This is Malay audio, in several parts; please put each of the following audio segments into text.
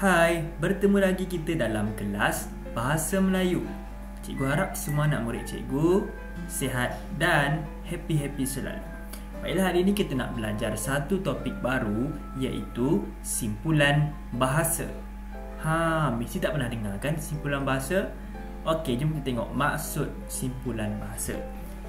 Hai, bertemu lagi kita dalam kelas Bahasa Melayu. Cikgu harap semua anak murid cikgu sihat dan happy-happy selalu. Baiklah, hari ini kita nak belajar satu topik baru, iaitu simpulan bahasa. Mesti tak pernah dengar kan simpulan bahasa? Okey, jom kita tengok maksud simpulan bahasa.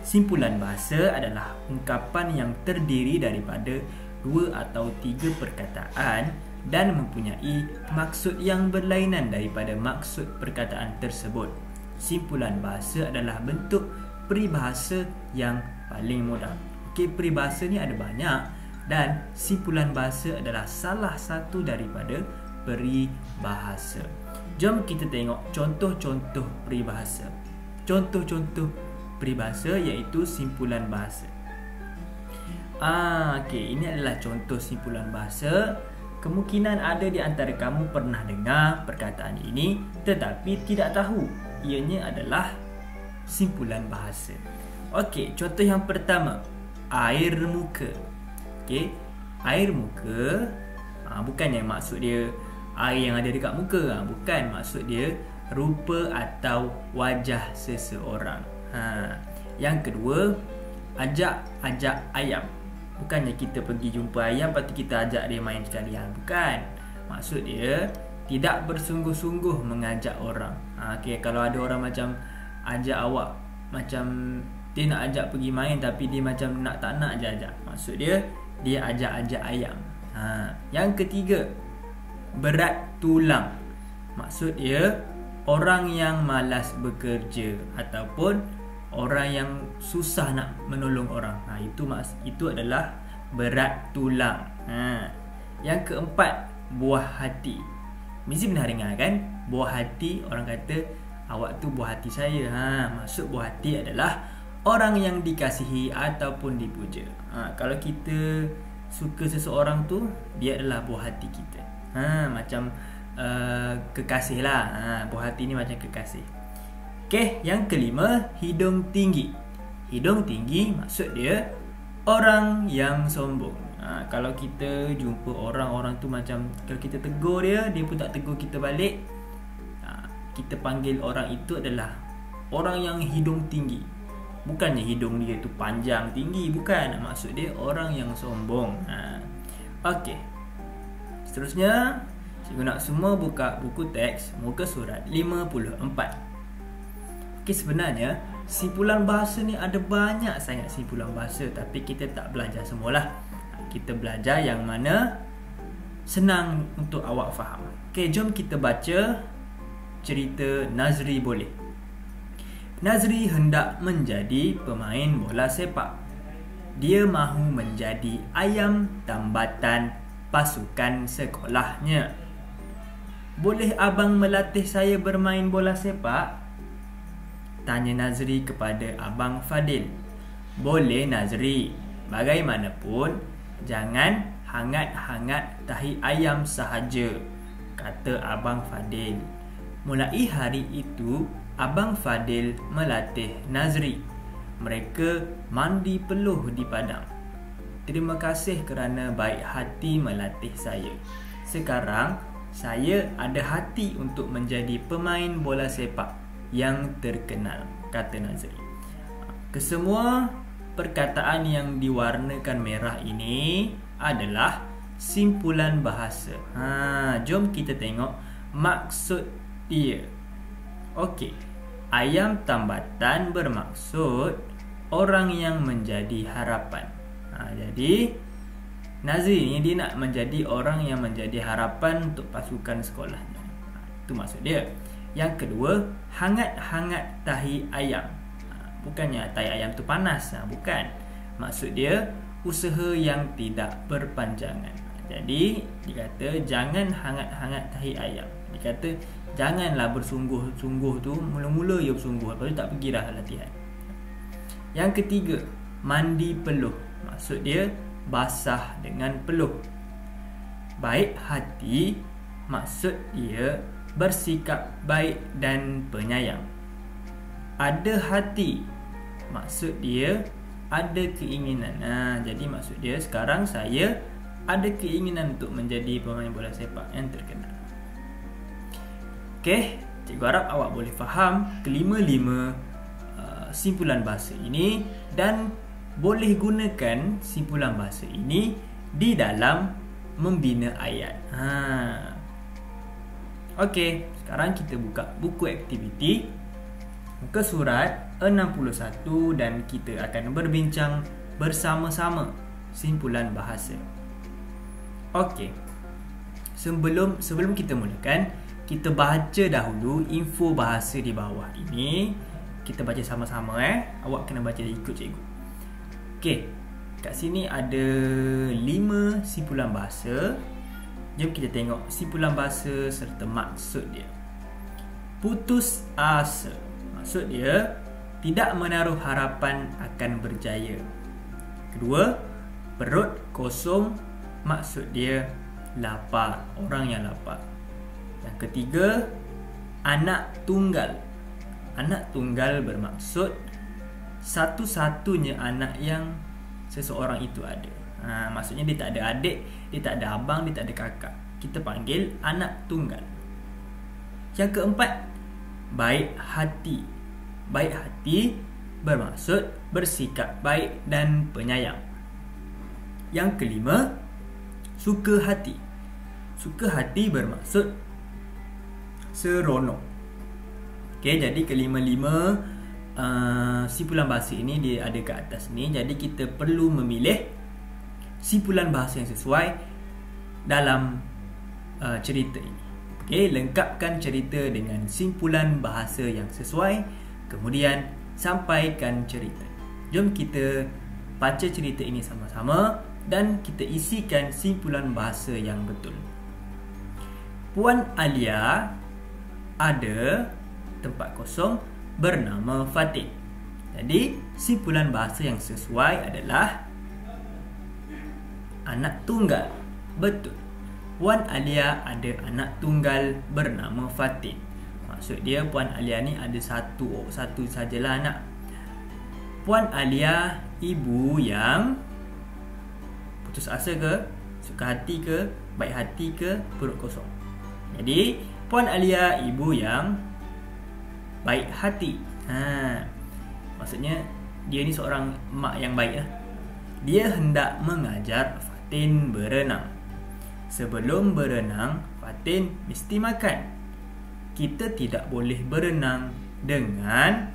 Simpulan bahasa adalah ungkapan yang terdiri daripada 2 atau 3 perkataan dan mempunyai maksud yang berlainan daripada maksud perkataan tersebut. Simpulan bahasa adalah bentuk peribahasa yang paling mudah. Okey, peribahasa ni ada banyak dan simpulan bahasa adalah salah satu daripada peribahasa. Jom kita tengok contoh-contoh peribahasa. Contoh-contoh peribahasa iaitu simpulan bahasa. Okey, ini adalah contoh simpulan bahasa. Kemungkinan ada di antara kamu pernah dengar perkataan ini tetapi tidak tahu ianya adalah simpulan bahasa. Okey, contoh yang pertama, air muka. Okey, air muka bukan yang maksud dia air yang ada dekat muka, bukan, maksud dia rupa atau wajah seseorang. Yang kedua, ajak-ajak ayam. Bukannya kita pergi jumpa ayam lepas tu kita ajak dia main sekalian, bukan. Maksud dia tidak bersungguh-sungguh mengajak orang. Okay, kalau ada orang macam ajak awak, macam dia nak ajak pergi main tapi dia macam nak tak nak je ajak, maksud dia ajak-ajak ayam. Yang ketiga, berat tulang. Maksud dia orang yang malas bekerja ataupun orang yang susah nak menolong orang. Itu adalah berat tulang. Yang keempat, buah hati. Mesti pernah dengar kan? Buah hati, orang kata awak tu buah hati saya. Maksud buah hati adalah orang yang dikasihi ataupun dipuja. Kalau kita suka seseorang tu, dia adalah buah hati kita. Macam kekasih lah. Buah hati ni macam kekasih. Okey, yang kelima, hidung tinggi. Hidung tinggi maksud dia orang yang sombong. Kalau kita jumpa orang tu macam, kalau kita tegur dia pun tak tegur kita balik, kita panggil orang itu adalah orang yang hidung tinggi. Bukannya hidung dia tu panjang tinggi, bukan. Maksud dia orang yang sombong. Okey, seterusnya cikgu nak semua buka buku teks muka surat 54. Okay, sebenarnya simpulan bahasa ni ada banyak sangat simpulan bahasa, tapi kita tak belajar semualah. Kita belajar yang mana senang untuk awak faham. Okay, jom kita baca cerita Nazri boleh. Nazri hendak menjadi pemain bola sepak. Dia mahu menjadi ayam tambatan pasukan sekolahnya. Boleh abang melatih saya bermain bola sepak? Tanya Nazri kepada Abang Fadil. Boleh Nazri, bagaimanapun jangan hangat-hangat tahi ayam sahaja, kata Abang Fadil. Mulai hari itu, Abang Fadil melatih Nazri. Mereka mandi peluh di padang. Terima kasih kerana baik hati melatih saya. Sekarang saya ada hati untuk menjadi pemain bola sepak yang terkenal, kata Nazri. Kesemua perkataan yang diwarnakan merah ini adalah simpulan bahasa. Jom kita tengok maksud dia. Okey, ayam tambatan bermaksud orang yang menjadi harapan. Jadi Nazri ni dia nak menjadi orang yang menjadi harapan untuk pasukan sekolahnya. Itu maksud dia. Yang kedua, hangat-hangat tahi ayam. Bukannya tahi ayam tu panas, bukan. Maksud dia usaha yang tidak berpanjangan. Jadi dikata jangan hangat-hangat tahi ayam. Dikata janganlah bersungguh-sungguh tu, mula-mula ia bersungguh, lepas tu tak pergi dah latihan. Yang ketiga, mandi peluh. Maksud dia basah dengan peluh. Baik hati, maksud dia bersikap baik dan penyayang. Ada hati, maksud dia ada keinginan. Jadi maksud dia sekarang saya ada keinginan untuk menjadi pemain bola sepak yang terkenal. Okey, cikgu harap awak boleh faham kelima-lima simpulan bahasa ini dan boleh gunakan simpulan bahasa ini di dalam membina ayat. Okey, sekarang kita buka buku aktiviti muka surat 61 dan kita akan berbincang bersama-sama simpulan bahasa. Okey. Sebelum kita mulakan, kita baca dahulu info bahasa di bawah ini. Kita baca sama-sama Awak kena baca ikut cikgu. Okey. Kat sini ada 5 simpulan bahasa. Jom kita tengok simpulan bahasa serta maksud dia. Putus asa. Maksud dia tidak menaruh harapan akan berjaya. Kedua, perut kosong. Maksud dia lapar, orang yang lapar. Yang ketiga, anak tunggal. Anak tunggal bermaksud satu-satunya anak yang seseorang itu ada. Maksudnya dia tak ada adik, dia tak ada abang, dia tak ada kakak. Kita panggil anak tunggal. Yang keempat, baik hati. Baik hati bermaksud bersikap baik dan penyayang. Yang kelima, suka hati. Suka hati bermaksud seronok. Okey, jadi kelima-lima simpulan bahasa ini dia ada kat atas ni. Jadi kita perlu memilih simpulan bahasa yang sesuai dalam cerita ini. Okey, lengkapkan cerita dengan simpulan bahasa yang sesuai, kemudian sampaikan cerita. Jom kita baca cerita ini sama-sama dan kita isikan simpulan bahasa yang betul. Puan Alia ada tempat kosong bernama Fatin. Jadi simpulan bahasa yang sesuai adalah anak tunggal. Betul. Puan Alia ada anak tunggal bernama Fatin. Maksud dia Puan Alia ni ada satu sajalah anak. Puan Alia ibu yang putus asa ke, suka hati ke, baik hati ke, perut kosong. Jadi Puan Alia ibu yang baik hati. Maksudnya dia ni seorang mak yang baik lah. Dia hendak mengajar Fatin berenang. Sebelum berenang, Fatin mesti makan. Kita tidak boleh berenang dengan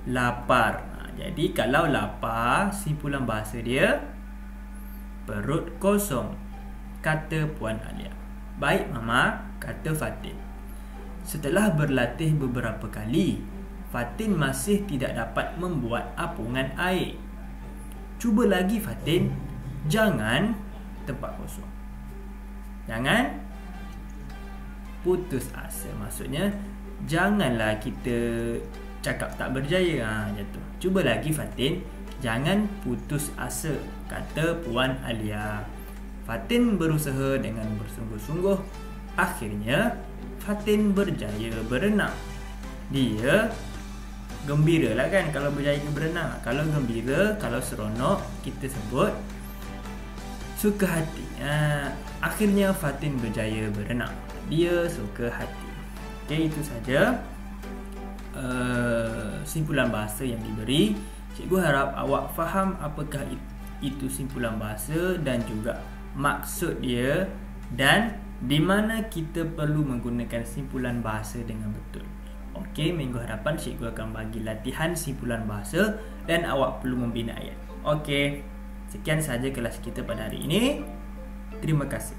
lapar. Jadi kalau lapar, simpulan bahasa dia perut kosong, kata Puan Alia. Baik Mama, kata Fatin. Setelah berlatih beberapa kali, Fatin masih tidak dapat membuat apungan air. Cuba lagi Fatin, jangan tempat kosong. Jangan putus asa. Maksudnya janganlah kita cakap tak berjaya. Jatuh. Cuba lagi Fatin, jangan putus asa, kata Puan Alia. Fatin berusaha dengan bersungguh-sungguh. Akhirnya Fatin berjaya berenang. Dia gembira lah kan kalau berjaya berenang. Kalau gembira, kalau seronok, kita sebut suka hati. Akhirnya Fatin berjaya berenang. Dia suka hati. Okay, itu saja simpulan bahasa yang diberi. Cikgu harap awak faham apakah itu simpulan bahasa dan juga maksud dia dan di mana kita perlu menggunakan simpulan bahasa dengan betul. Okey, minggu hadapan cikgu akan bagi latihan simpulan bahasa dan awak perlu membina ayat. Okey, sekian sahaja kelas kita pada hari ini. Terima kasih.